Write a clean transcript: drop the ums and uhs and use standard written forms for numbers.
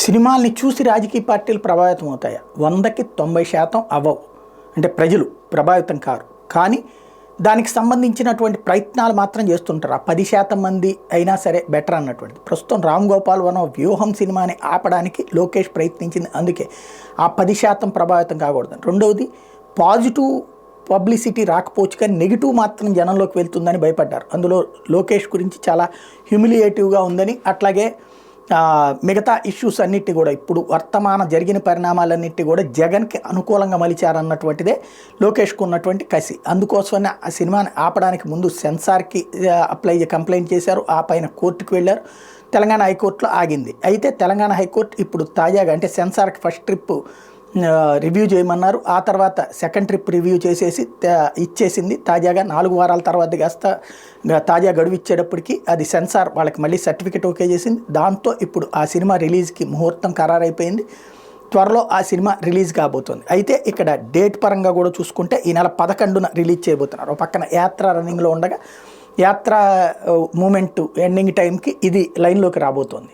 సినిమాల్ని చూసి రాజకీయ పార్టీలు ప్రభావితం అవుతాయా? 100కి 90% అవ్వవు. అంటే ప్రజలు ప్రభావితం కారు. కానీ దానికి సంబంధించినటువంటి ప్రయత్నాలు మాత్రం చేస్తుంటారు. ఆ 10% మంది అయినా సరే బెటర్ అన్నటువంటిది. ప్రస్తుతం రామ్ గోపాల్ వర్మ వ్యూహం సినిమాని ఆపడానికి లోకేష్ ప్రయత్నించింది. అందుకే ఆ 10% ప్రభావితం కాకూడదు. రెండవది, పాజిటివ్ పబ్లిసిటీ రాకపోవచ్చు కానీ నెగిటివ్ మాత్రం జనంలోకి వెళ్తుందని భయపడ్డారు. అందులో లోకేష్ గురించి చాలా హ్యూమిలియేటివ్గా ఉందని, అట్లాగే మిగతా ఇష్యూస్ అన్నిటి కూడా ఇప్పుడు వర్తమాన జరిగిన పరిణామాలన్నిటి కూడా జగన్కి అనుకూలంగా మలిచారన్నటువంటిదే లోకేష్కు ఉన్నటువంటి కసి. అందుకోసమనే ఆ సినిమాని ఆపడానికి ముందు సెన్సార్కి కంప్లైంట్ చేశారు. ఆ పైన కోర్టుకు వెళ్ళారు. తెలంగాణ హైకోర్టులో ఆగింది. అయితే తెలంగాణ హైకోర్టు ఇప్పుడు తాజాగా అంటే సెన్సార్కి ఫస్ట్ ట్రిప్ రివ్యూ చేయమన్నారు. ఆ తర్వాత సెకండ్ ట్రిప్ రివ్యూ చేసేసి ఇచ్చేసింది. తాజాగా 4 వారాల తర్వాత కాస్త తాజా గడువు ఇచ్చేటప్పటికి అది సెన్సార్ వాళ్ళకి మళ్ళీ సర్టిఫికెట్ ఓకే చేసింది. దాంతో ఇప్పుడు ఆ సినిమా రిలీజ్కి ముహూర్తం ఖరారైపోయింది. త్వరలో ఆ సినిమా రిలీజ్ కాబోతుంది. అయితే ఇక్కడ డేట్ పరంగా కూడా చూసుకుంటే ఈ నెల 11న రిలీజ్ చేయబోతున్నారు. ఒక పక్కన యాత్ర రన్నింగ్లో ఉండగా యాత్ర మూమెంట్ ఎండింగ్ టైంకి ఇది లైన్లోకి రాబోతోంది.